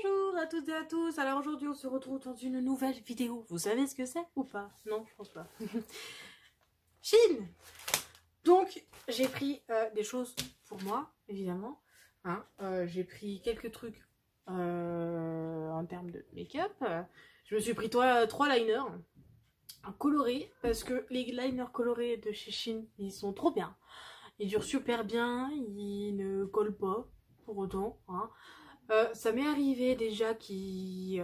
Bonjour à toutes et à tous. Alors aujourd'hui on se retrouve dans une nouvelle vidéo. Vous savez ce que c'est ou pas? Non, je pense pas. Chine. Donc j'ai pris des choses pour moi, évidemment. Hein, j'ai pris quelques trucs en termes de make-up. Je me suis pris trois liners colorés parce que les liners colorés de chez Chine, ils sont trop bien. Ils durent super bien, ils ne collent pas pour autant. Hein. Ça m'est arrivé déjà qui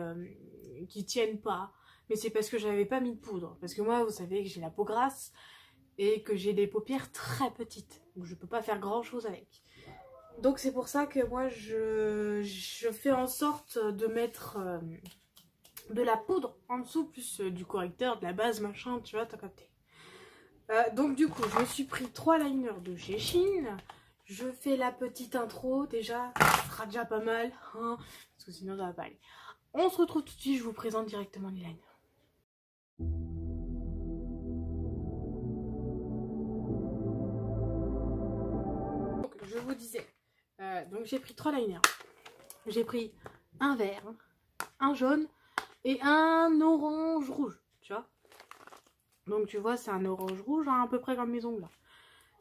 tiennent pas, mais c'est parce que j'avais pas mis de poudre. Parce que moi, vous savez que j'ai la peau grasse et que j'ai des paupières très petites, donc je peux pas faire grand chose avec. Donc c'est pour ça que moi je fais en sorte de mettre de la poudre en dessous, plus du correcteur, de la base, machin, tu vois, t'as capté. Donc du coup, je me suis pris 3 liners de chez Chine. Je fais la petite intro, déjà, ça sera déjà pas mal, hein, parce que sinon ça va pas aller. On se retrouve tout de suite, je vous présente directement les liners. Donc, je vous disais, donc j'ai pris 3 liners. J'ai pris un vert, un jaune et un orange rouge, tu vois. Donc tu vois, c'est un orange rouge, hein, à peu près comme mes ongles là.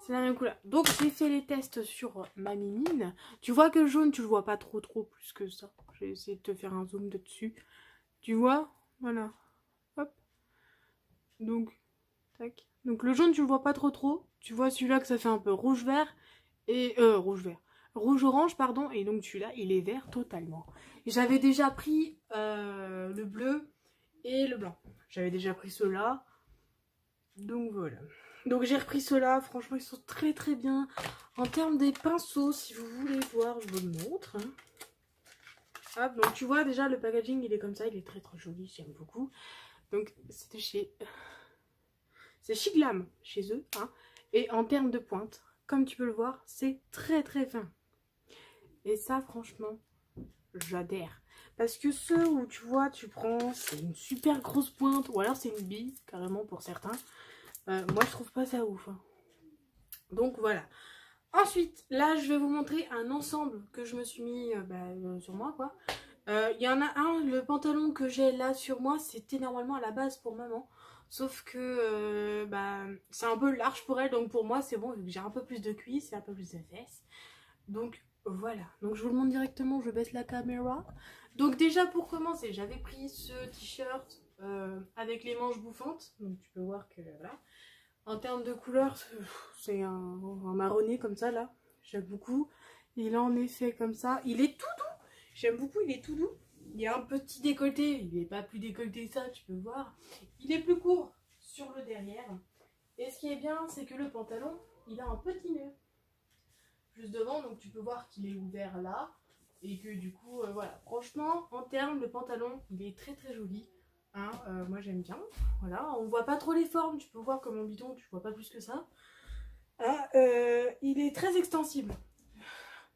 C'est la même couleur. Donc j'ai fait les tests sur ma mimine. Tu vois que le jaune, tu le vois pas trop plus que ça. Je vais essayer de te faire un zoom de dessus. Tu vois? Voilà. Hop. Donc, tac. Donc le jaune, tu le vois pas trop. Tu vois celui-là que ça fait un peu rouge-vert. Et rouge-vert. Rouge-orange, pardon. Et donc celui-là, il est vert totalement. J'avais déjà pris le bleu et le blanc. J'avais déjà pris ceux-là. Donc voilà. Donc j'ai repris ceux-là, franchement ils sont très bien. En termes des pinceaux, si vous voulez voir, je vous le montre. Hop, donc tu vois déjà le packaging il est comme ça, il est très joli, j'aime beaucoup. Donc c'était chez... c'est Chiglam chez eux. Hein. Et en termes de pointe, comme tu peux le voir, c'est très fin. Et ça franchement, j'adhère. Parce que ceux où tu vois, tu prends, c'est une super grosse pointe, ou alors c'est une bille, carrément pour certains. Moi je trouve pas ça ouf. Hein. Donc voilà. Ensuite, là je vais vous montrer un ensemble que je me suis mis sur moi quoi. Il y en a un, le pantalon que j'ai là sur moi, c'était normalement à la base pour maman. Sauf que c'est un peu large pour elle, donc pour moi c'est bon, vu que j'ai un peu plus de cuisses et un peu plus de fesses. Donc voilà, donc je vous le montre directement, je baisse la caméra. Donc déjà pour commencer, j'avais pris ce t-shirt avec les manches bouffantes. Donc tu peux voir que voilà. En termes de couleur, c'est un marronné comme ça là. J'aime beaucoup. Il est en effet comme ça. Il est tout doux. J'aime beaucoup, il est tout doux. Il y a un petit décolleté. Il n'est pas plus décolleté que ça, tu peux voir. Il est plus court sur le derrière. Et ce qui est bien, c'est que le pantalon, il a un petit nœud juste devant. Donc tu peux voir qu'il est ouvert là. Et que du coup, voilà. Franchement, en termes, le pantalon, il est très joli. Hein, moi j'aime bien, voilà, on voit pas trop les formes, tu peux voir comme mon bidon, tu vois pas plus que ça. Ah, il est très extensible,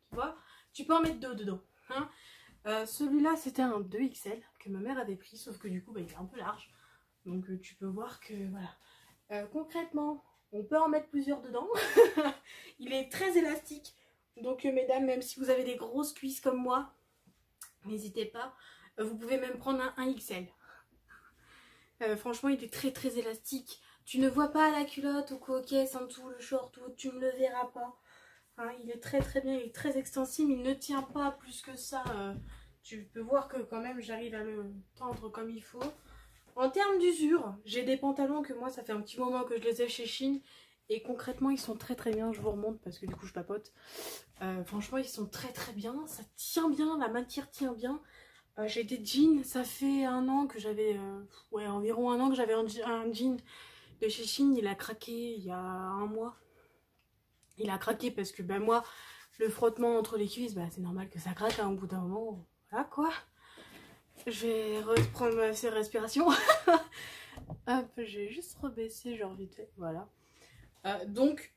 tu vois, tu peux en mettre 2 dedans. Hein. Celui-là c'était un 2XL que ma mère avait pris, sauf que du coup il est un peu large, donc tu peux voir que voilà. Concrètement, on peut en mettre plusieurs dedans. Il est très élastique, donc mesdames, même si vous avez des grosses cuisses comme moi, n'hésitez pas, vous pouvez même prendre un XL. Franchement il est très élastique. Tu ne vois pas la culotte ou quoi, ok, en dessous le short, ou tu ne le verras pas. Hein, il est très bien, il est très extensible, il ne tient pas plus que ça. Tu peux voir que quand même j'arrive à le tendre comme il faut. En termes d'usure, j'ai des pantalons que moi ça fait un petit moment que je les ai chez Chine. Et concrètement ils sont très bien, je vous remonte parce que du coup je papote. Franchement ils sont très bien, ça tient bien, la matière tient bien. J'ai des jeans, ça fait un an que j'avais, environ un an que j'avais un jean de chez Chine, il a craqué il y a un mois. Il a craqué parce que moi, le frottement entre les cuisses, c'est normal que ça craque au bout d'un moment. Voilà quoi. Je vais reprendre ma respiration. Hop, je vais juste rebaisser genre vite fait, voilà. Donc,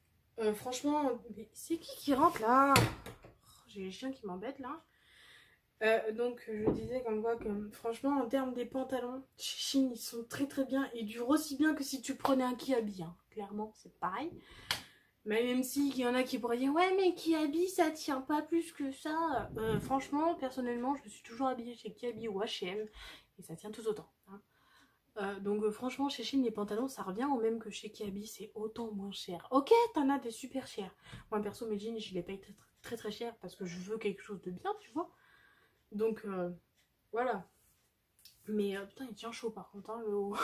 franchement, c'est qui rentre là? J'ai les chiens qui m'embêtent là. Donc je disais qu'on voit que franchement en termes des pantalons chez Chine ils sont très bien, ils durent aussi bien que si tu prenais un Kiabi, hein. Clairement c'est pareil. Même s'il y en a qui pourraient dire ouais mais Kiabi ça tient pas plus que ça. Franchement personnellement je me suis toujours habillée chez Kiabi ou H&M et ça tient tout autant. Hein. Donc franchement chez Shein les pantalons ça revient au même que chez Kiabi, c'est autant moins cher. Ok t'en as des super chers. Moi perso mes jeans je les paye très cher parce que je veux quelque chose de bien tu vois. Donc voilà. Mais putain il tient chaud par contre hein, le haut.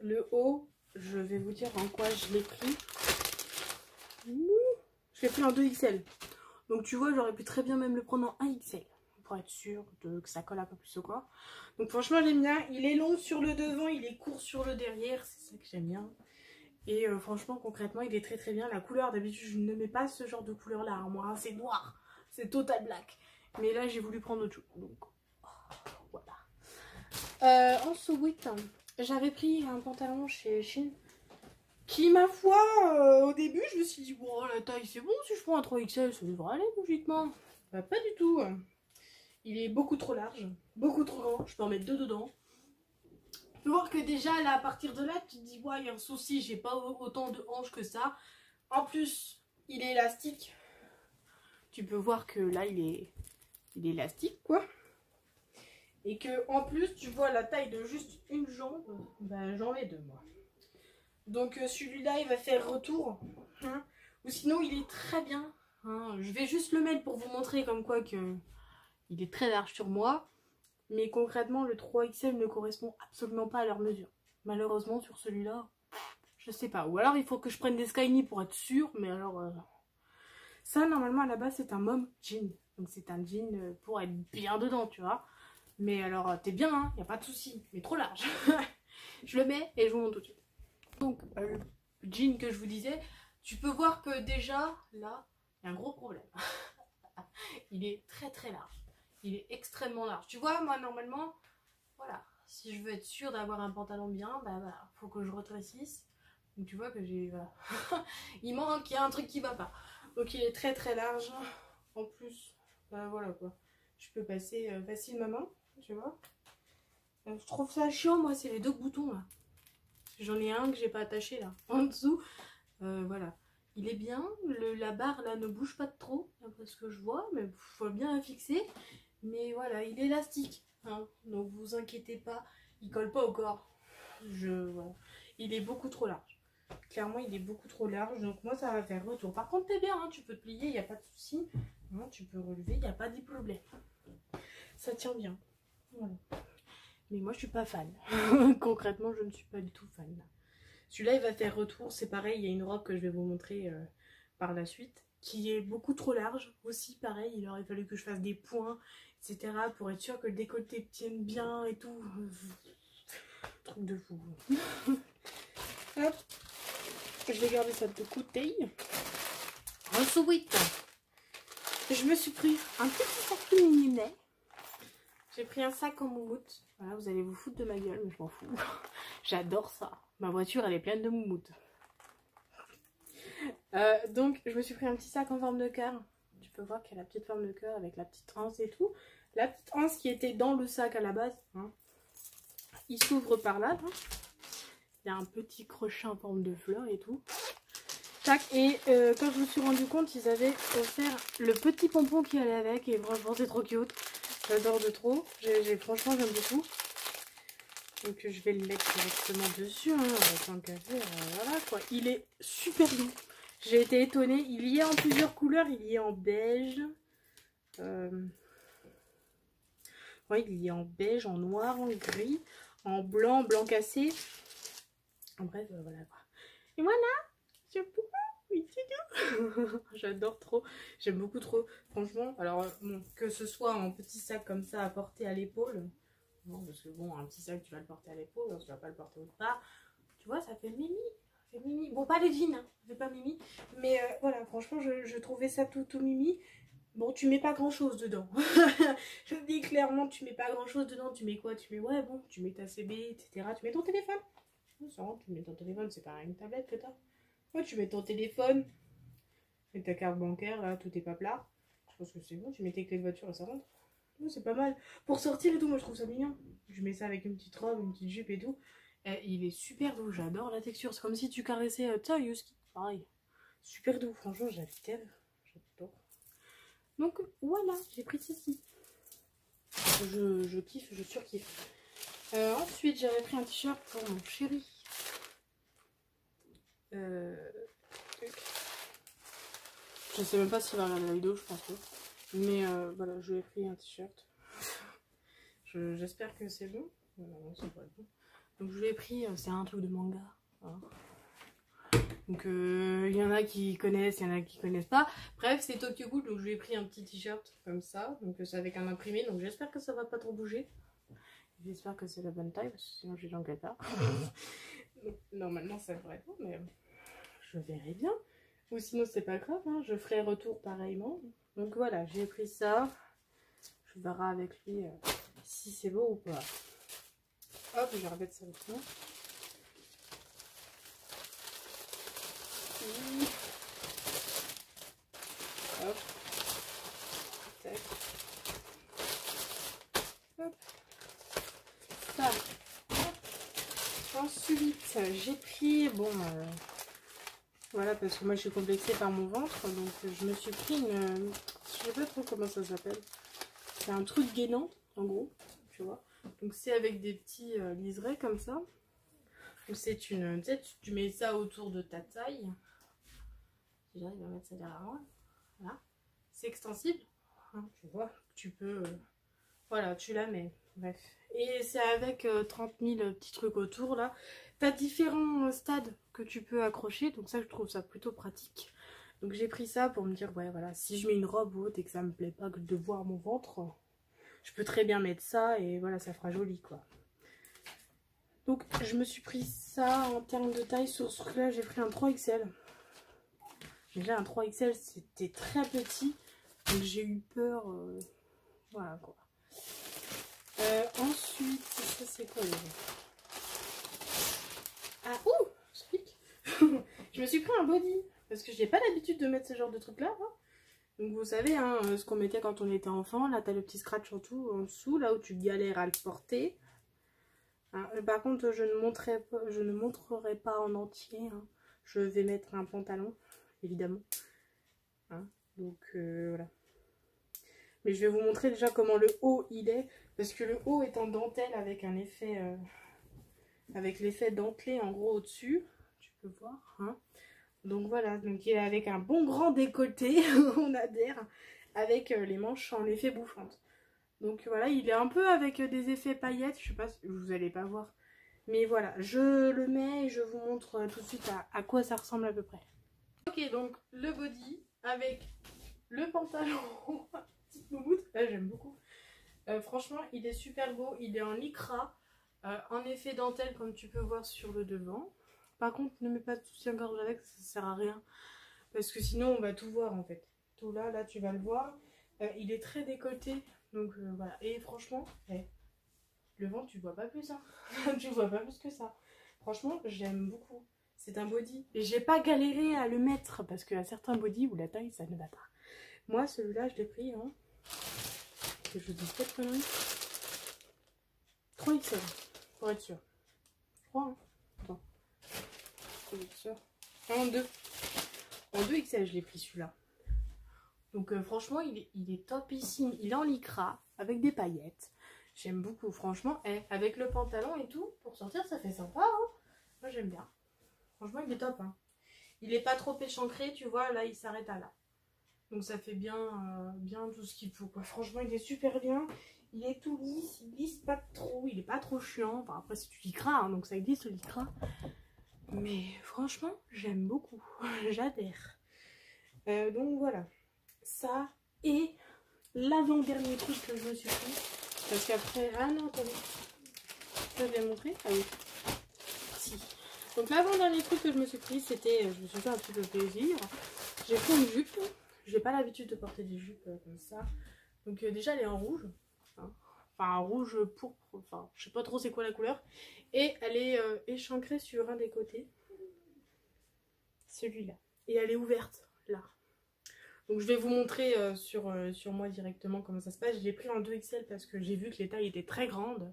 Le haut je vais vous dire en quoi je l'ai pris. Je l'ai pris en 2XL. Donc tu vois, j'aurais pu très bien même le prendre en 1XL. Pour être sûr que ça colle un peu plus au corps. Donc franchement j'aime bien. Il est long sur le devant, il est court sur le derrière. C'est ça que j'aime bien. Et franchement concrètement il est très bien. La couleur d'habitude je ne mets pas ce genre de couleur là. Moi hein, c'est noir. C'est total black. Mais là j'ai voulu prendre autre chose. Donc voilà. En sous-wit, j'avais pris un pantalon chez Shein. Qui, ma foi, au début, je me suis dit, bon, la taille, c'est bon, si je prends un 3XL, ça devrait aller, logiquement. Bah, pas du tout. Il est beaucoup trop large, beaucoup trop grand. Je peux en mettre deux dedans. Tu peux voir que déjà, là, à partir de là, tu te dis, ouais, il y a un souci, j'ai pas autant de hanches que ça. En plus, il est élastique. Tu peux voir que là, il est élastique, quoi. Et que, en plus, tu vois la taille de juste une jambe. Bah, j'en ai deux, moi. Donc celui-là il va faire retour hein. Ou sinon il est très bien hein. Je vais juste le mettre pour vous montrer comme quoi que il est très large sur moi. Mais concrètement le 3XL ne correspond absolument pas à leur mesure. Malheureusement sur celui-là je sais pas. Ou alors il faut que je prenne des Skyny pour être sûr. Mais alors ça normalement à la base c'est un mom jean. Donc c'est un jean pour être bien dedans tu vois. Mais alors t'es bien hein, y a pas de souci. Mais trop large. Je le mets et je vous montre tout de suite. Donc le jean que je vous disais, tu peux voir que déjà là il y a un gros problème. Il est très large, il est extrêmement large. Tu vois moi normalement voilà, si je veux être sûre d'avoir un pantalon bien, bah voilà, faut que je retrécisse. Donc tu vois que j'ai voilà. Il manque, il y a un truc qui va pas. Donc il est très large. En plus bah voilà quoi, je peux passer facile ma main, tu vois. Je trouve ça chiant moi, c'est les deux boutons là. J'en ai un que j'ai pas attaché là, en dessous. Voilà. Il est bien. La barre là ne bouge pas de trop, d'après ce que je vois. Mais il faut bien la fixer. Mais voilà, il est élastique. Hein, donc vous inquiétez pas, il colle pas au corps. Voilà. Il est beaucoup trop large. Clairement, il est beaucoup trop large. Donc moi, ça va faire retour. Par contre, t'es bien, hein, tu peux te plier, il n'y a pas de souci. Hein, tu peux relever, il n'y a pas de problème. Ça tient bien. Voilà. Mais moi je suis pas fan. Concrètement je ne suis pas du tout fan. Celui-là il va faire retour. C'est pareil, il y a une robe que je vais vous montrer par la suite. Qui est beaucoup trop large. Aussi pareil, il aurait fallu que je fasse des points, etc. Pour être sûr que le décolleté tienne bien et tout. Truc de fou. Hop. Je vais garder ça de côté. Ensuite, je me suis pris un petit sac mignonnet. J'ai pris un sac en moumoute. Voilà, vous allez vous foutre de ma gueule, mais je m'en fous. J'adore ça. Ma voiture, elle est pleine de moumoute. Donc, je me suis pris un petit sac en forme de cœur. Tu peux voir qu'il y a la petite forme de cœur avec la petite anse et tout. La petite anse qui était dans le sac à la base. Hein. Il s'ouvre par là. Hein. Il y a un petit crochet en forme de fleur et tout. Tac. Et quand je me suis rendu compte, ils avaient offert le petit pompon qui allait avec. Et franchement, c'est trop cute. J'adore de trop. Franchement, j'aime beaucoup. Donc je vais le mettre directement dessus. Hein, tant qu'à faire. Voilà quoi. Il est super doux. J'ai été étonnée. Il y est en plusieurs couleurs. Il y est en beige. Ouais, il y est en beige, en noir, en gris, en blanc, blanc cassé. En bref, voilà quoi. Et voilà. Je pourrais. Oui, j'adore trop, j'aime beaucoup trop, franchement. Alors bon, que ce soit en petit sac comme ça à porter à l'épaule, non, parce que bon, un petit sac tu vas le porter à l'épaule, tu vas pas le porter autre part, tu vois, ça fait mimi, bon pas les jeans, hein, ça fait pas mimi, mais voilà, franchement je trouvais ça tout mimi. Bon, tu mets pas grand chose dedans. Je te dis clairement, tu mets pas grand chose dedans. Tu mets quoi? Tu mets, ouais, bon, tu mets ta CB, etc. Tu mets ton téléphone. Non, tu mets ton téléphone, c'est pas une tablette que t'as. Ouais, tu mets ton téléphone et ta carte bancaire, là, tout est pas plat. Je pense que c'est bon, tu mets tes clés de voiture et ça rentre. Ouais, c'est pas mal. Pour sortir et tout, moi je trouve ça mignon. Je mets ça avec une petite robe, une petite jupe et tout. Et il est super doux, j'adore la texture. C'est comme si tu caressais, tu sais, Yuski. pareil. Super doux, franchement, j'adore. Donc voilà, j'ai pris ceci. Je kiffe, je surkiffe. Ensuite, j'avais pris un t-shirt pour mon chéri. Je sais même pas s'il va regarder la vidéo, je pense pas. Mais voilà, je lui ai pris un t-shirt. J'espère que c'est bon. Non, c'est pas bon. Donc je lui ai pris, c'est un truc de manga. Hein. Donc il y en a qui connaissent, il y en a qui connaissent pas. Bref, c'est Tokyo Ghoul, donc je lui ai pris un petit t-shirt comme ça. Donc c'est avec un imprimé, donc j'espère que ça va pas trop bouger. J'espère que c'est la bonne taille, parce que sinon j'ai l'anglais là. Normalement ça devrait être bon, mais je verrai bien. Ou sinon c'est pas grave, hein, je ferai retour pareillement. Donc voilà, j'ai pris ça. Je verrai avec lui si c'est beau ou pas. Hop, je vais remettre ça maintenant. Hop. Tac. Hop. Ça. Ensuite, j'ai pris, bon, voilà, parce que moi je suis complexée par mon ventre, donc je me suis pris une, je sais pas trop comment ça s'appelle, c'est un truc gainant, en gros, tu vois, donc c'est avec des petits liserés comme ça, donc c'est une, tu sais, tu mets ça autour de ta taille, si j'arrive à mettre ça derrière moi, voilà, c'est extensible, hein, tu vois, tu peux, voilà, tu la mets, bref. Et c'est avec 30 000 petits trucs autour là. T'as différents stades que tu peux accrocher. Donc ça, je trouve ça plutôt pratique. Donc j'ai pris ça pour me dire, ouais voilà, si je mets une robe haute et que ça me plaît pas de voir mon ventre, je peux très bien mettre ça et voilà, ça fera joli quoi. Donc je me suis pris ça en termes de taille. Sur ce truc là, j'ai pris un 3XL. Déjà un 3XL, c'était très petit. Donc j'ai eu peur. Voilà quoi. Ensuite, ça c'est quoi déjà? Ah, ouh, je pique. Je me suis pris un body parce que j'ai pas l'habitude de mettre ce genre de truc là. Hein. Donc vous savez, hein, ce qu'on mettait quand on était enfant. Là, t'as le petit scratch en dessous, là où tu galères à le porter. Hein, par contre, je ne montrerai pas en entier. Hein. Je vais mettre un pantalon, évidemment. Hein, donc voilà. Mais je vais vous montrer déjà comment le haut il est. Parce que le haut est en dentelle avec un effet... avec l'effet dentelé en gros au-dessus. Tu peux voir. Hein. Donc voilà. Donc il est avec un bon grand décolleté. On adhère. Avec les manches en effet bouffante. Donc voilà. Il est un peu avec des effets paillettes. Je sais pas si vous allez pas voir. Mais voilà. Je le mets et je vous montre tout de suite à quoi ça ressemble à peu près. Ok. Donc le body avec le pantalon. Petite moumoute. Là j'aime beaucoup. Franchement, il est super beau. Il est en lycra, en effet dentelle, comme tu peux voir sur le devant. Par contre, ne mets pas de soutien-gorge avec, ça sert à rien. Parce que sinon, on va tout voir en fait. Tout là, là, tu vas le voir. Il est très décolleté. Donc voilà. Et franchement, le ventre, tu vois pas plus. Hein. Tu vois pas plus que ça. Franchement, j'aime beaucoup. C'est un body. Et j'ai pas galéré à le mettre. Parce qu'il y a certains bodys où la taille, ça ne va pas. Moi, celui-là, je l'ai pris. Hein. Je dis pas de conneries. 3XL, pour être sûr. Je crois, hein. Attends. Pour être sûr. En 2. En 2XL, je l'ai pris celui-là. Donc franchement, il est topissime. Il est en lycra, avec des paillettes. J'aime beaucoup, franchement. Avec le pantalon et tout, pour sortir, ça fait sympa. Hein. Moi, j'aime bien. Franchement, il est top. Hein. Il est pas trop échancré, tu vois. Là, il s'arrête à là. Donc ça fait bien, bien tout ce qu'il faut. Quoi. Franchement, il est super bien. Il est tout lisse. Il glisse pas trop. Il est pas trop chiant. Enfin, après, c'est du lycra, hein, donc ça glisse le lycra. Mais franchement, j'aime beaucoup. J'adhère. Donc voilà. Ça et l'avant-dernier truc que je me suis pris. Parce qu'après... Ah non, attendez. Je vais montrer. Ah oui. Si. Donc l'avant-dernier truc que je me suis pris, c'était... Je me suis fait un petit peu plaisir. J'ai pris une jupe. J'ai pas l'habitude de porter des jupes comme ça. Donc déjà elle est en rouge. Hein. Enfin un rouge pourpre. Enfin je sais pas trop c'est quoi la couleur. Et elle est échancrée sur un des côtés. Celui-là. Et elle est ouverte là. Donc je vais vous montrer sur moi directement comment ça se passe. Je l'ai pris en 2XL parce que j'ai vu que les tailles étaient très grandes.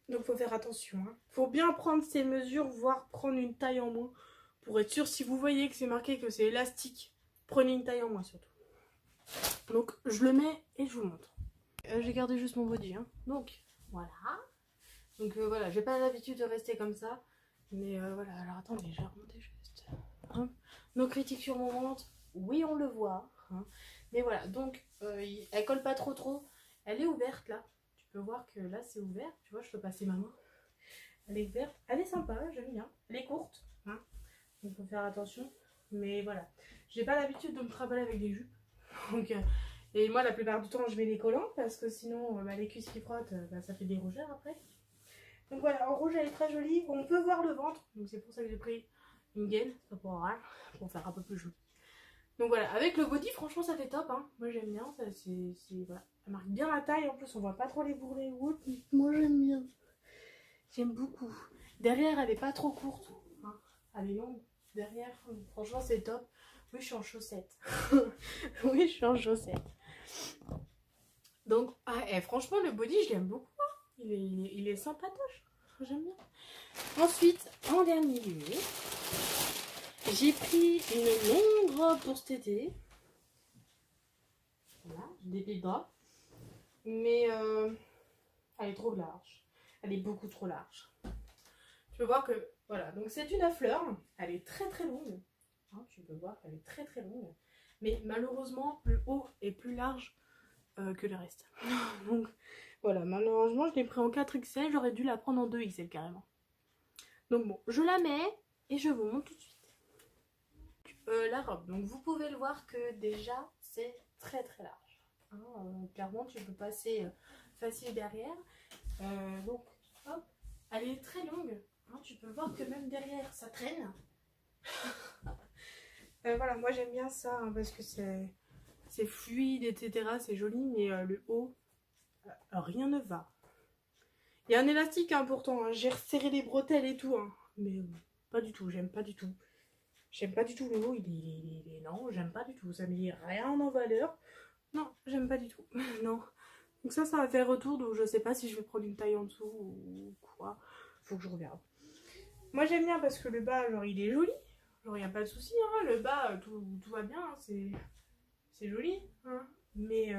Donc faut faire attention. Hein. Faut bien prendre ses mesures, voire prendre une taille en moins Pour être sûr, si vous voyez que c'est marqué que c'est élastique, prenez une taille en moins surtout. Donc je le mets et je vous montre. J'ai gardé juste mon body, hein. Donc voilà. Donc voilà, j'ai pas l'habitude de rester comme ça. Mais voilà, alors attendez, je vais remonter juste. Hein. Nos critiques sur mon ventre, oui on le voit. Hein. Mais voilà, donc elle colle pas trop. Elle est ouverte là. Tu peux voir que là c'est ouvert. Tu vois, je peux passer ma main. Elle est ouverte. Elle est sympa, j'aime bien. Elle est courte. Hein. Donc faut faire attention. Mais voilà. J'ai pas l'habitude de me trimballer avec des jupes. Donc, et moi la plupart du temps je mets des collants parce que sinon les cuisses qui frottent, ça fait des rougeurs après. Donc voilà, en rouge elle est très jolie. On peut voir le ventre. Donc c'est pour ça que j'ai pris une gaine. Pas pour rien. Pour faire un peu plus joli. Donc voilà, avec le body franchement ça fait top. Hein. Moi j'aime bien. Voilà. Elle marque bien la taille. En plus on voit pas trop les bourrelets ou autres. Moi j'aime bien. J'aime beaucoup. Derrière elle est pas trop courte. Hein. Elle est longue. Derrière, franchement c'est top. Oui, je suis en chaussettes. Oui, je suis en chaussettes. Donc, franchement, le body, je l'aime beaucoup. Hein. Il est sympatoche. J'aime bien. Ensuite, en dernier lieu, j'ai pris une longue robe pour cet été. Voilà, je déplie le drap. Mais elle est trop large. Elle est beaucoup trop large. Tu peux voir que, voilà, donc c'est une à fleurs. Elle est très longue. Hein, tu peux voir qu'elle est très longue. Mais malheureusement, le haut est plus large que le reste. Donc voilà, malheureusement, je l'ai pris en 4XL. J'aurais dû la prendre en 2XL carrément. Donc bon, je la mets et je vous montre tout de suite. La robe, donc vous pouvez le voir que déjà, c'est très large. Hein, clairement, tu peux passer facile derrière. Donc, hop, elle est très longue. Hein, tu peux voir que même derrière, ça traîne. Voilà, moi j'aime bien ça hein, parce que c'est fluide, etc. C'est joli, mais le haut, rien ne va. Il y a un élastique hein, pourtant, hein. J'ai resserré les bretelles et tout, hein. Mais pas du tout, j'aime pas du tout. J'aime pas du tout le haut, non, j'aime pas du tout. Ça met rien en valeur. Non, j'aime pas du tout. Non. Donc ça va faire retour, donc je sais pas si je vais prendre une taille en dessous ou quoi. Faut que je regarde. Moi j'aime bien parce que le bas, genre il est joli. Genre, il n'y a pas de souci, hein. Le bas, tout va bien, hein. C'est joli. Hein. Mais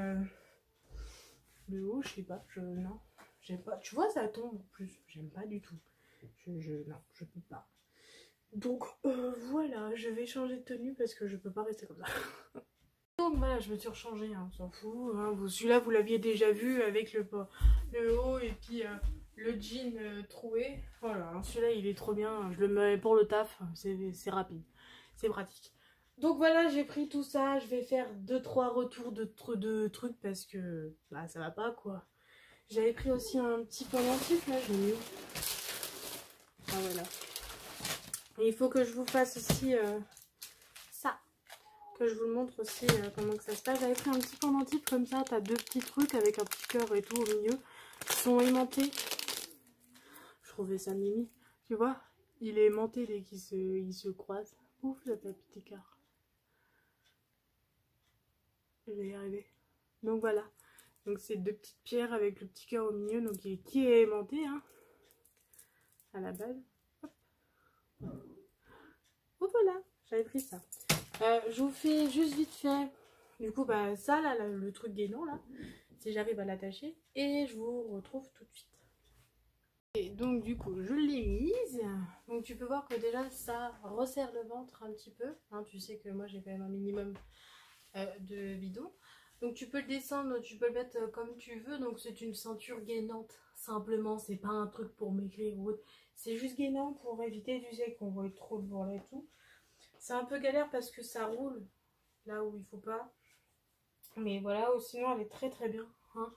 le haut, je sais pas, non, j'aime pas. Tu vois, ça tombe en plus, j'aime pas du tout. Non, je peux pas. Donc voilà, je vais changer de tenue parce que je peux pas rester comme ça. Donc voilà, je me suis rechangée, hein, on s'en fout. Hein. Celui-là, vous l'aviez déjà vu avec le haut et puis le jean troué. Voilà, hein, celui-là, il est trop bien. Je le mets pour le taf, c'est rapide, c'est pratique. Donc voilà, j'ai pris tout ça. Je vais faire 2-3 retours de trucs parce que bah, ça va pas quoi. J'avais pris aussi un petit pendentif, là, je l'ai mis où? Ah voilà. Et il faut que je vous fasse aussi ça. Que je vous le montre aussi comment que ça se passe. J'avais pris un petit pendentif comme ça. T'as deux petits trucs avec un petit cœur et tout au milieu. Qui sont aimantés. Je trouvais ça mimi. Tu vois, il est aimanté dès qu'il se croise. Ouf, ça fait un petit cœur. Je vais y arriver. Donc voilà. Donc c'est deux petites pierres avec le petit cœur au milieu. Donc qui est aimanté hein, à la base. Hop. Oh voilà, j'avais pris ça. Je vous fais juste vite fait. Du coup, bah ça là, le truc gainant là. Si j'arrive à l'attacher. Et je vous retrouve tout de suite. Et donc du coup, je l'ai mise. Donc tu peux voir que déjà ça resserre le ventre un petit peu. Hein, tu sais que moi j'ai quand même un minimum de bidon. Donc tu peux le descendre, tu peux le mettre comme tu veux. Donc c'est une ceinture gainante. Simplement, c'est pas un truc pour maigrir ou autre. C'est juste gainant pour éviter, tu sais, qu'on voit trop le bourrelet et tout. C'est un peu galère parce que ça roule là où il faut pas. Mais voilà, sinon elle est très bien. Hein.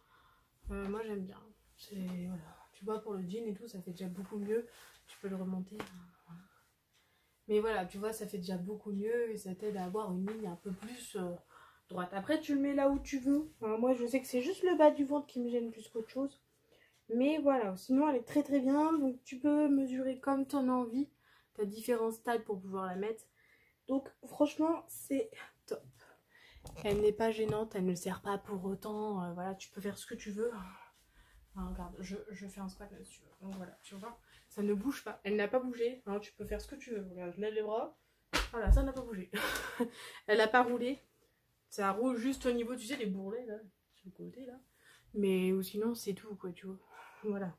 Moi j'aime bien. Voilà. Tu vois, pour le jean et tout, ça fait déjà beaucoup mieux. Tu peux le remonter. Voilà. Mais voilà, tu vois, ça fait déjà beaucoup mieux et ça t'aide à avoir une ligne un peu plus droite. Après, tu le mets là où tu veux. Alors, moi, je sais que c'est juste le bas du ventre qui me gêne plus qu'autre chose. Mais voilà, sinon, elle est très bien. Donc, tu peux mesurer comme tu en as envie. Tu as différents stades pour pouvoir la mettre. Donc, franchement, c'est top. Elle n'est pas gênante, elle ne sert pas pour autant. Voilà, tu peux faire ce que tu veux. Hein, regarde, je fais un squat là-dessus. Donc voilà, tu vois, ça ne bouge pas. Elle n'a pas bougé. Hein, tu peux faire ce que tu veux. Regarde, je lève les bras. Voilà, ça n'a pas bougé. Elle n'a pas roulé. Ça roule juste au niveau, tu sais, des bourrelets là, sur le côté là. Mais ou sinon, c'est tout quoi, tu vois. Voilà.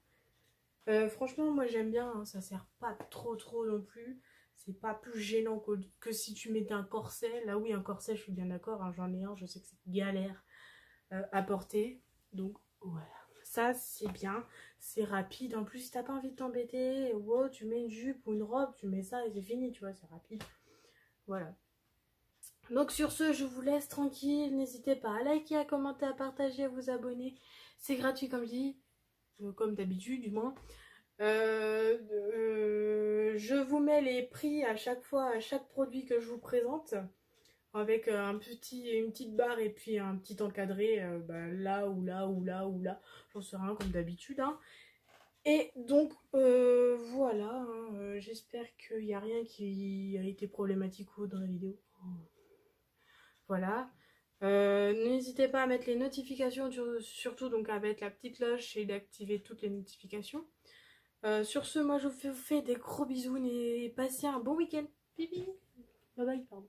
Franchement, moi j'aime bien. Hein, ça sert pas trop non plus. C'est pas plus gênant que si tu mettais un corset. Là, oui, un corset, je suis bien d'accord. Hein, j'en ai un, je sais que c'est galère à porter. Donc, voilà. Ça, c'est bien. C'est rapide. En plus, si t'as pas envie de t'embêter, wow, tu mets une jupe ou une robe, tu mets ça et c'est fini, tu vois, c'est rapide. Voilà. Donc, sur ce, je vous laisse tranquille. N'hésitez pas à liker, à commenter, à partager, à vous abonner. C'est gratuit, comme je dis. Comme d'habitude, du moins. Je vous mets les prix à chaque fois, à chaque produit que je vous présente, avec une petite barre et puis un petit encadré, là ou là ou là ou là, j'en sais rien comme d'habitude. Hein. Et donc voilà, hein, j'espère qu'il n'y a rien qui a été problématique ou autre dans la vidéo. Voilà. N'hésitez pas à mettre les notifications, surtout donc à mettre la petite cloche et d'activer toutes les notifications. Sur ce, moi je vous fais des gros bisous et passez un bon week-end. Pipi. Bye bye, pardon.